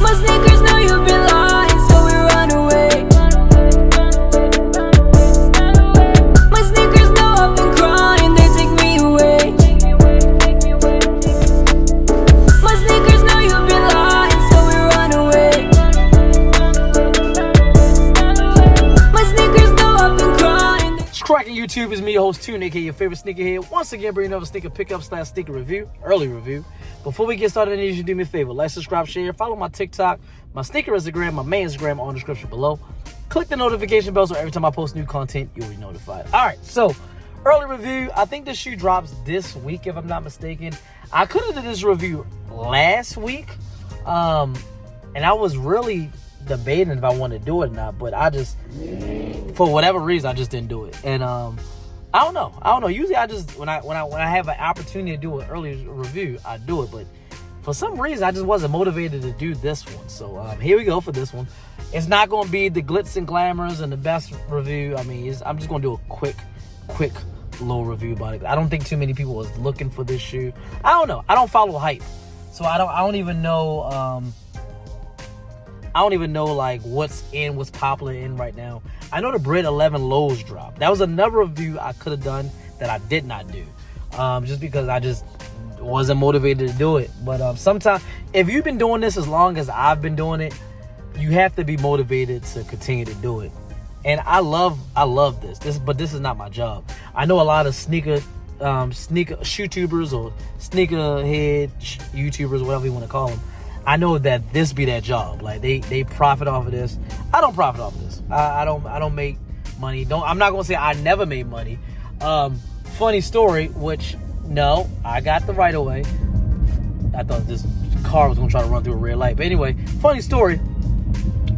My sneakers know you've been lying, so we run away. My sneakers know I've been crying, they take me away. My sneakers know you've been lying, so we run away. My sneakers know I've been crying. What's cracking, YouTube? It's me, your host, Nike, your favorite sneakerhead. Once again, bringing another sneaker pickup / sneaker review, early review. Before we get started, I need you to do me a favor. Like, subscribe, share, follow my TikTok, my sneaker Instagram, my main Instagram on the description below. Click the notification bell so every time I post new content, you'll be notified. All right, so early review. I think the shoe drops this week, if I'm not mistaken. I could have did this review last week, and I was really debating if I wanted to do it or not, but I just, for whatever reason, I just didn't do it. And I don't know. Usually I just, when I have an opportunity to do an early review, I do it. But for some reason, I just wasn't motivated to do this one. So here we go for this one. It's not going to be the glitz and glamours and the best review. I mean, I'm just going to do a quick little review about it. I don't think too many people was looking for this shoe. I don't know. I don't follow hype, so I don't even know. I don't even know like what's popular in right now. I know the Brit 11 lows dropped. That was another review I could have done that I did not do, just because I just wasn't motivated to do it. But sometimes, if you've been doing this as long as I've been doing it, you have to be motivated to continue to do it. And I love this. But this is not my job. I know a lot of sneaker Shoetubers or sneakerhead YouTubers, whatever you want to call them. I know that this be their job. Like they profit off of this. I don't profit off of this. I don't make money. I'm not gonna say I never made money. Funny story, which no, I got the right of way. I thought this car was gonna try to run through a red light. But anyway, funny story,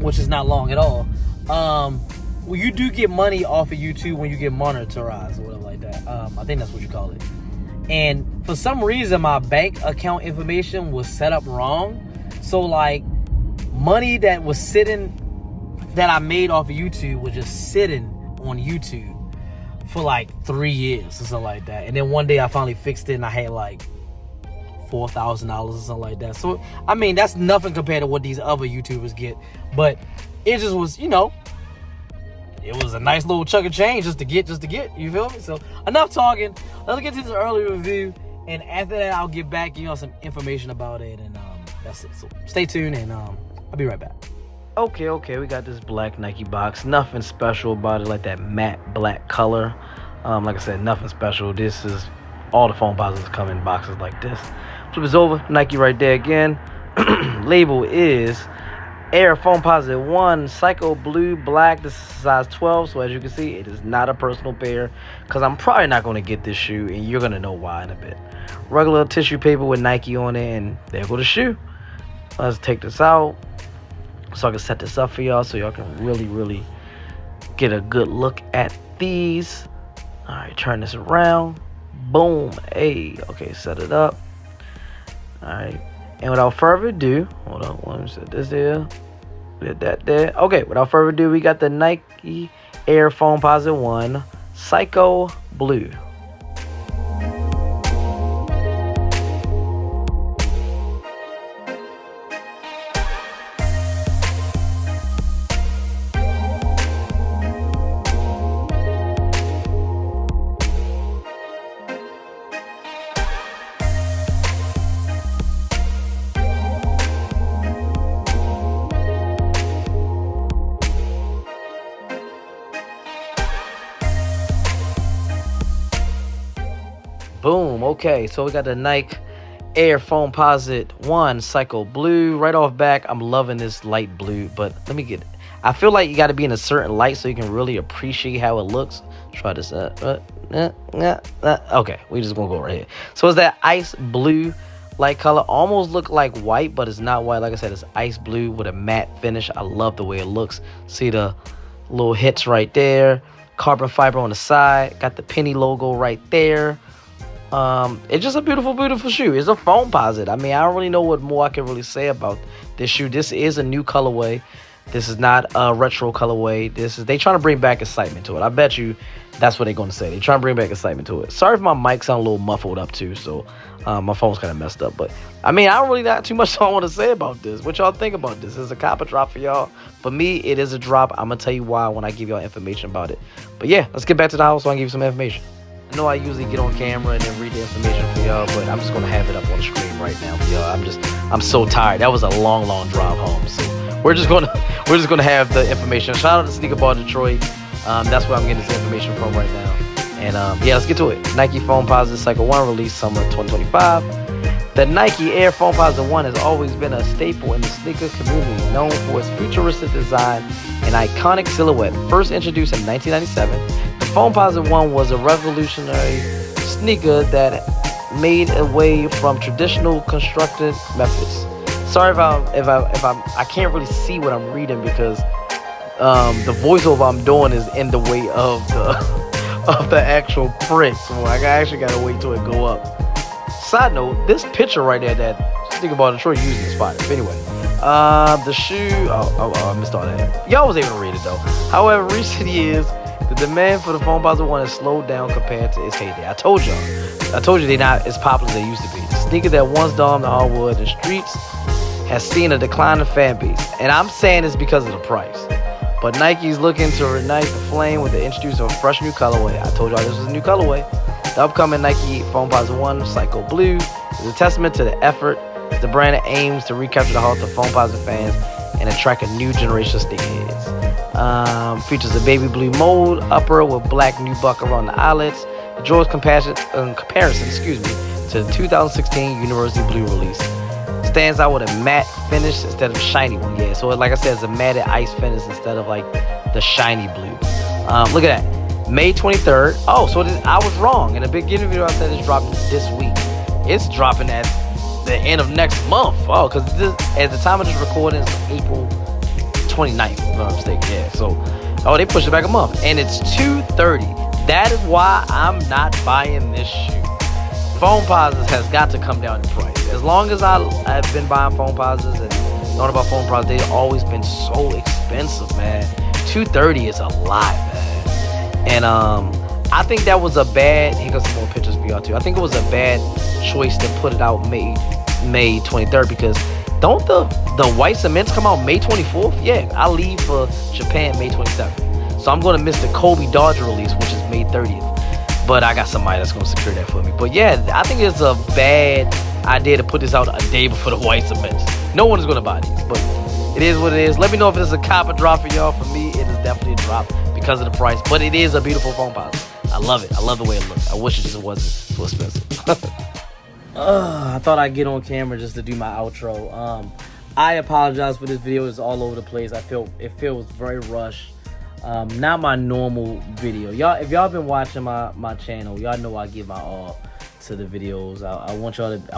which is not long at all. Well, you do get money off of YouTube when you get monetized or whatever like that. I think that's what you call it. And for some reason, my bank account information was set up wrong. So like money that was sitting, that I made off of YouTube was just sitting on YouTube for like 3 years or something like that. And then one day I finally fixed it and I had like $4,000 or something like that. So, I mean, that's nothing compared to what these other YouTubers get. But it just was, you know, it was a nice little chunk of change just to get, you feel me? So enough talking. Let's get to this early review. And after that, I'll get back, you know, some information about it. And that's it. So stay tuned and I'll be right back. Okay, we got this black Nike box. Nothing special about it, like that matte black color. Like I said, nothing special. This is, all the Foamposites come in boxes like this. Flip this over, Nike right there again. Label is Air Foamposite One, Psycho Blue Black. This is size 12, so as you can see, it is not a personal pair, because I'm probably not going to get this shoe, and you're going to know why in a bit. Regular tissue paper with Nike on it, and there go the shoe. Let's take this out so I can set this up for y'all so y'all can really get a good look at these. All right, turn this around. Boom. Hey, okay, set it up. All right, and without further ado, hold on, let me set this there, did that there. Okay, without further ado, we got the Nike Air Foamposite One Psycho Blue. Boom. Okay, so we got the Nike Air Foamposite One Psycho Blue. Right off back, I'm loving this light blue, but let me get it. I feel like you got to be in a certain light so you can really appreciate how it looks. Try this out. Okay, we just gonna go right here. So it's that ice blue light color. Almost look like white, but it's not white. Like I said, it's ice blue with a matte finish. I love the way it looks. See the little hits right there. Carbon fiber on the side. Got the penny logo right there. It's just a beautiful shoe. It's a Foamposite. I mean, I don't really know what more I can really say about this shoe. This is a new colorway This is not a retro colorway. They trying to bring back excitement to it. I bet you that's what they're going to say. They trying to bring back excitement to it. Sorry if my mic sound a little muffled up too, so my phone's kind of messed up. But I mean, I don't really got too much I want to say about this. What y'all think about this? Is a copper drop for y'all? For me, it is a drop. I'm gonna tell you why when I give y'all information about it. But yeah, let's get back to the house so I can give you some information. I know I usually get on camera and then read the information for y'all, but I'm just gonna have it up on the screen right now for y'all. I'm so tired. That was a long drive home, so we're just gonna have the information. Shout out to Sneaker Bar Detroit. That's where I'm getting this information from right now. And yeah, let's get to it. Nike Foamposite Cycle 1 released summer 2025. The Nike Air Foamposite One has always been a staple in the sneaker community, known for its futuristic design and iconic silhouette. First introduced in 1997, the Foamposite One was a revolutionary sneaker that made away from traditional constructed methods. Sorry if I can't really see what I'm reading because the voiceover I'm doing is in the way of the actual print, so I actually gotta wait till it go up. Side note, this picture right there that Sneaker Bar Detroit using inspired. But anyway, the shoe. I missed all that. Y'all was able to read it though. However, recent years, the demand for the Foamposite One has slowed down compared to its heyday. I told you they're not as popular as they used to be. The sneaker that once dominated the hardwood and streets has seen a decline in fan base, and I'm saying it's because of the price. But Nike's looking to reignite the flame with the introduction of a fresh new colorway. I told y'all this was a new colorway. The upcoming Nike Foamposite One Psycho Blue is a testament to the effort as the brand aims to recapture the heart of Foamposite fans and attract a new generation of sneakerheads. Features a baby blue mold upper with black nubuck around the eyelets. It draws comparison to the 2016 University Blue release. Stands out with a matte finish instead of shiny one. Yeah, so like I said, it's a matted ice finish instead of like the shiny blue. Look at that, May 23rd. Oh, so I was wrong. In the beginning video, I said it's dropping this week. It's dropping at the end of next month. Oh, because at the time of this recording, it's April 29th, if I'm not mistaken. Yeah, so they pushed it back a month, and it's $230. That is why I'm not buying this shoe. Foamposites has got to come down in price. As long as I've been buying Foamposites and knowing about Foamposites, they've always been so expensive, man. $230 is a lot, man. And I think that was a bad. Here goes some more pictures for y'all too. I think it was a bad choice to put it out May 23rd because don't the white cements come out May 24th? Yeah, I leave for Japan May 27th, so I'm gonna miss the Kobe Dodger release, which is May 30th. But I got somebody that's going to secure that for me. But yeah, I think it's a bad idea to put this out a day before the white cements. No one is going to buy these, but it is what it is. Let me know if it's a copper drop for y'all. For me, it is definitely a drop because of the price. But it is a beautiful Foamposite. I love it. I love the way it looks. I wish it just wasn't so expensive. I thought I'd get on camera just to do my outro. I apologize for this video. It's all over the place. It feels very rushed. Not my normal video. Y'all, if y'all been watching my channel, y'all know I give my all to the videos. I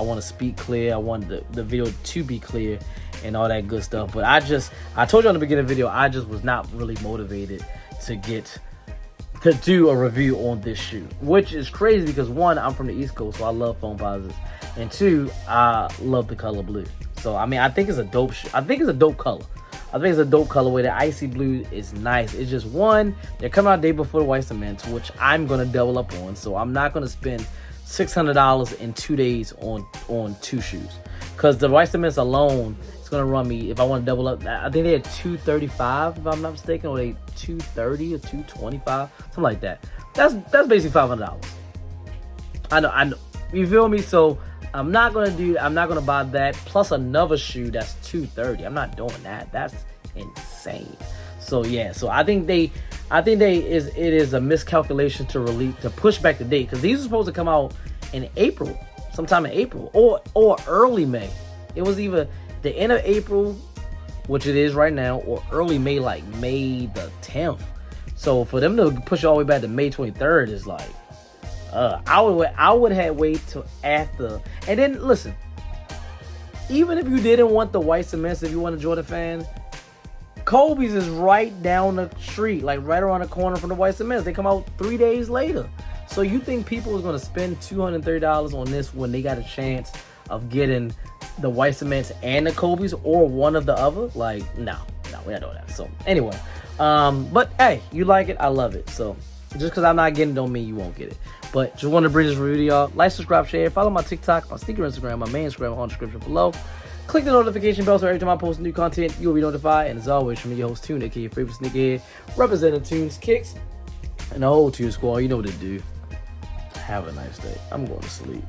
want to speak clear. I want the video to be clear and all that good stuff. But I told you on the beginning of the video, I just was not really motivated to do a review on this shoe, which is crazy because one, I'm from the East Coast, so I love Foamposites, and two, I love the color blue. So I mean, I think it's a dope shoe. I think it's a dope color. I think it's a dope colorway. The icy blue is nice. It's just one, they're coming out day before the white cements, which I'm gonna double up on. So I'm not gonna spend $600 in 2 days on two shoes, because the white cements alone, it's gonna run me, if I want to double up, I think they had $235 if I'm not mistaken, or they $230 or $225, something like that. That's basically $500. I know. You feel me? So I'm not gonna buy that plus another shoe that's $230. I'm not doing that. That's insane. So yeah, so I think it is a miscalculation to push back the date, because these are supposed to come out in April, sometime in April or early May. It was either the end of April, which it is right now, or early May, like May the 10th. So for them to push all the way back to May 23rd is like, I would have wait till after. And then listen, even if you didn't want the white cements, if you want a Jordan fan, Kobe's is right down the street, like right around the corner from the white cements. They come out 3 days later. So you think people is gonna spend $230 on this when they got a chance of getting the white cements and the Kobe's, or one of the other? Like, no, No, we don't know that. So anyway, but hey, you like it, I love it. So just because I'm not getting it don't mean you won't get it. But just want to bring this review to y'all. Like, subscribe, share, follow my TikTok, my sneaker Instagram, my main Instagram on the description below. Click the notification bell so every time I post new content, you'll be notified. And as always, from your host Tune, aka your favorite sneakerhead, representing Tunes Kicks and the whole Tune Squad. You know what to do. Have a nice day. I'm going to sleep.